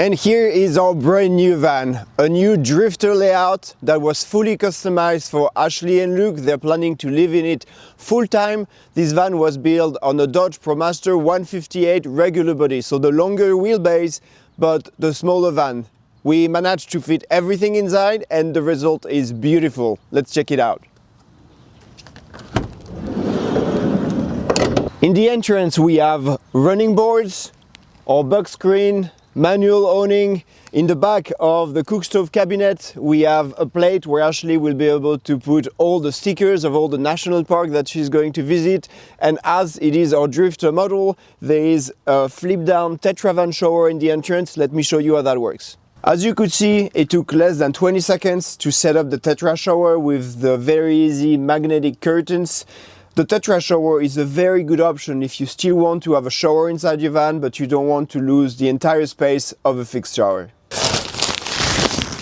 And here is our brand new van, a new drifter layout that was fully customized for Ashley and Luke. They're planning to live in it full time. This van was built on a Dodge ProMaster 158 regular body, so the longer wheelbase, but the smaller van. We managed to fit everything inside and the result is beautiful. Let's check it out. In the entrance we have running boards, our box screen, manual awning. In the back of the cook stove cabinet we have a plate where Ashley will be able to put all the stickers of all the national park that she's going to visit, and as it is our drifter model, there is a flip down tetravan shower in the entrance. Let me show you how that works. As you could see, it took less than 20 seconds to set up the tetra shower with the very easy magnetic curtains. The tetra shower is a very good option if you still want to have a shower inside your van, but you don't want to lose the entire space of a fixed shower.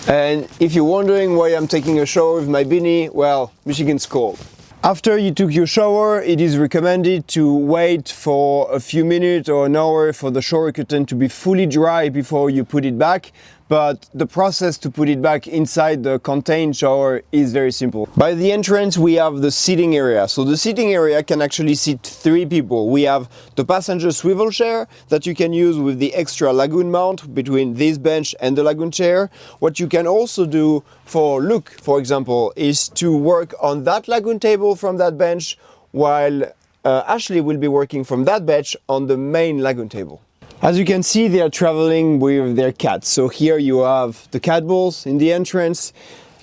And if you're wondering why I'm taking a shower with my beanie, well, Michigan's cold. After you took your shower, it is recommended to wait for a few minutes or an hour for the shower curtain to be fully dry before you put it back. But the process to put it back inside the contained shower is very simple. By the entrance we have the seating area. So the seating area can actually seat 3 people. We have the passenger swivel chair that you can use with the extra lagoon mount between this bench and the lagoon chair. What you can also do for Luke, for example, is to work on that lagoon table from that bench, while Ashley will be working from that bench on the main lagoon table. As you can see, they are traveling with their cats. So here you have the cat balls in the entrance.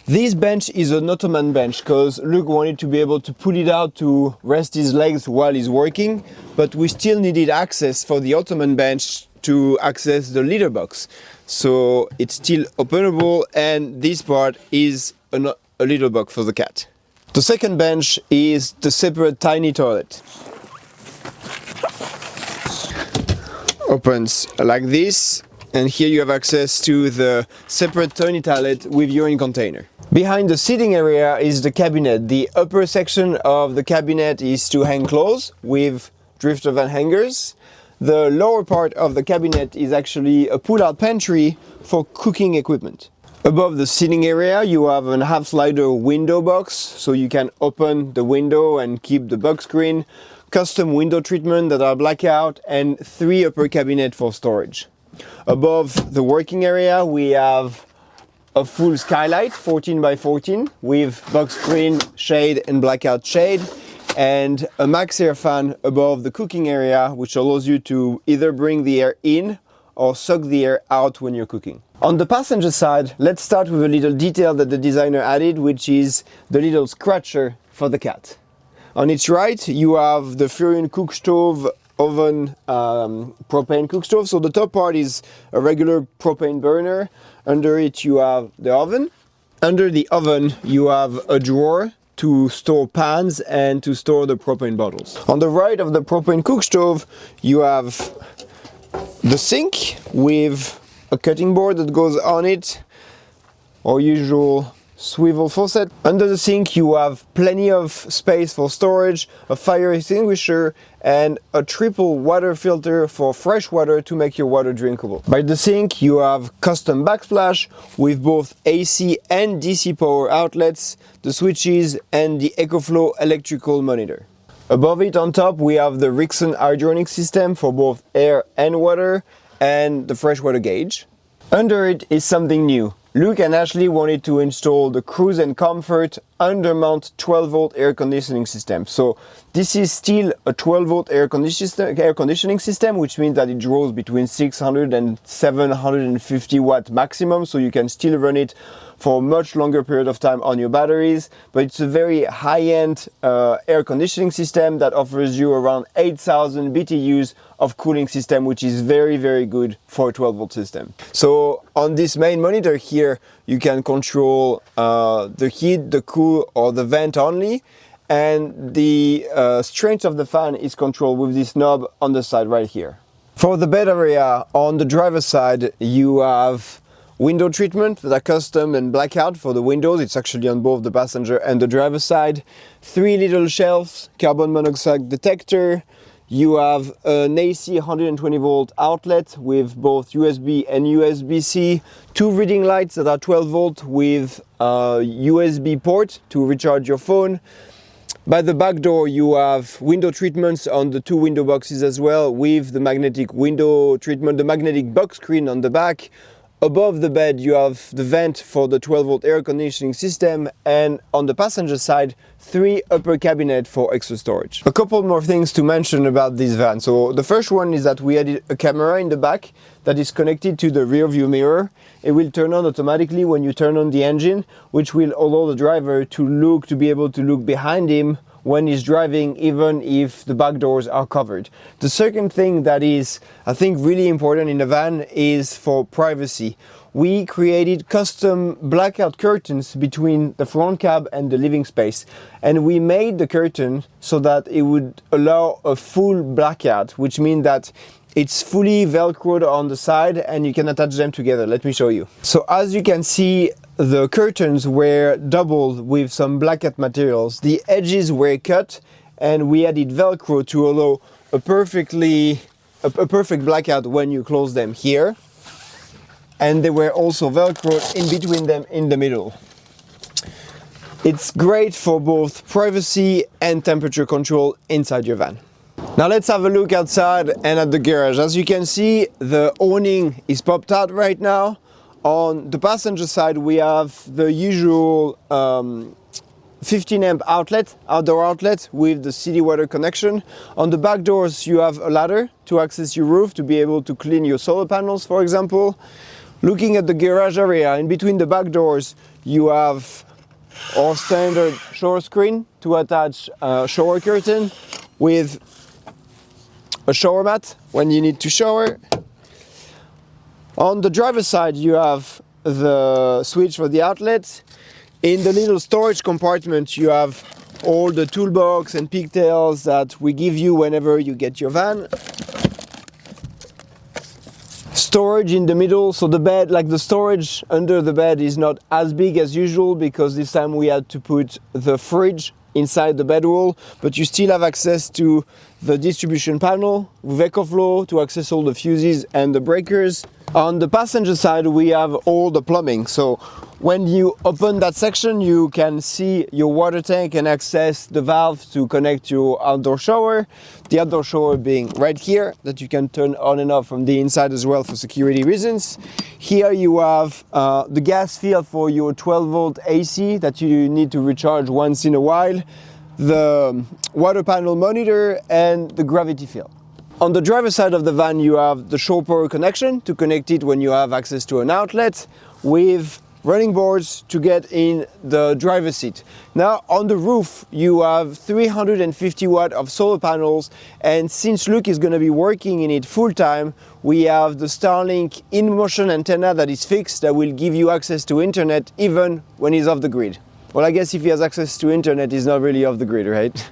This bench is an Ottoman bench because Luke wanted to be able to pull it out to rest his legs while he's working, but we still needed access for the Ottoman bench to access the litter box. So it's still openable, and this part is a litter box for the cat. The second bench is the separate tiny toilet. Opens like this, and here you have access to the separate tiny toilet with urine container. Behind the seating area is the cabinet. The upper section of the cabinet is to hang clothes with drifter van hangers. The lower part of the cabinet is actually a pull-out pantry for cooking equipment. Above the seating area you have a half slider window box, so you can open the window and keep the box screen, custom window treatment that are blackout, and 3 upper cabinet for storage. Above the working area we have a full skylight 14 by 14 with box screen, shade and blackout shade, and a max air fan above the cooking area, which allows you to either bring the air in or suck the air out when you're cooking. On the passenger side, let's start with a little detail that the designer added, which is the little scratcher for the cat. On its right, you have the Furion cook stove oven propane cook stove. So the top part is a regular propane burner. Under it you have the oven. Under the oven you have a drawer to store pans and to store the propane bottles. On the right of the propane cook stove you have the sink with a cutting board that goes on it, our usual swivel faucet. Under the sink you have plenty of space for storage, a fire extinguisher and a triple water filter for fresh water to make your water drinkable. By the sink you have custom backsplash with both AC and DC power outlets, the switches and the EcoFlow electrical monitor. Above it on top we have the Rixon hydronic system for both air and water and the freshwater gauge. Under it is something new. Luke and Ashley wanted to install the Cruise and Comfort undermount 12-volt air conditioning system. So this is still a 12-volt air conditioning system, which means that it draws between 600 and 750 watt maximum, so you can still run it for a much longer period of time on your batteries. But it's a very high-end air conditioning system that offers you around 8,000 BTUs of cooling system, which is very, very good for a 12-volt system. So on this main monitor here, you can control the heat, the cool or the vent only, and the strength of the fan is controlled with this knob on the side right here. For the bed area, on the driver's side, you have window treatment that are custom and blackout for the windows. It's actually on both the passenger and the driver's side. 3 little shelves, carbon monoxide detector. You have an AC 120 volt outlet with both USB and USB-C, two reading lights that are 12 volt with a USB port to recharge your phone. By the back door you have window treatments on the two window boxes as well, with the magnetic window treatment, the magnetic box screen on the back. Above the bed you have the vent for the 12 volt air conditioning system, and on the passenger side 3 upper cabinets for extra storage. A couple more things to mention about this van. So the first one is that we added a camera in the back that is connected to the rear view mirror. It will turn on automatically when you turn on the engine, which will allow the driver to be able to look behind him when he's driving, even if the back doors are covered. The second thing that is, I think, really important in the van is for privacy. We created custom blackout curtains between the front cab and the living space, and we made the curtain so that it would allow a full blackout, which means that it's fully velcroed on the side and you can attach them together. Let me show you. So as you can see, the curtains were doubled with some blackout materials. The edges were cut and we added velcro to allow a perfect blackout when you close them here. And they were also velcroed in between them in the middle. It's great for both privacy and temperature control inside your van. Now let's have a look outside and at the garage. As you can see, the awning is popped out right now. On the passenger side we have the usual 15 amp outdoor outlet with the city water connection. On the back doors you have a ladder to access your roof to be able to clean your solar panels, for example. Looking at the garage area, in between the back doors you have our standard shower screen to attach a shower curtain with a shower mat when you need to shower. On the driver's side you have the switch for the outlet. In the little storage compartment you have all the toolbox and pigtails that we give you whenever you get your van. Storage in the middle, so the bed, like the storage under the bed, is not as big as usual because this time we had to put the fridge inside the bedroll, but you still have access to the distribution panel with EcoFlow to access all the fuses and the breakers. On the passenger side we have all the plumbing, so when you open that section you can see your water tank and access the valve to connect your outdoor shower. The outdoor shower being right here, that you can turn on and off from the inside as well for security reasons. Here you have the gas field for your 12 volt AC that you need to recharge once in a while, the water panel monitor and the gravity field. On the driver's side of the van you have the shore power connection to connect it when you have access to an outlet, with running boards to get in the driver's seat. Now on the roof you have 350 watt of solar panels, and since Luke is going to be working in it full time, we have the Starlink in-motion antenna that is fixed that will give you access to internet even when he's off the grid. Well, I guess if he has access to internet he's not really off the grid, right?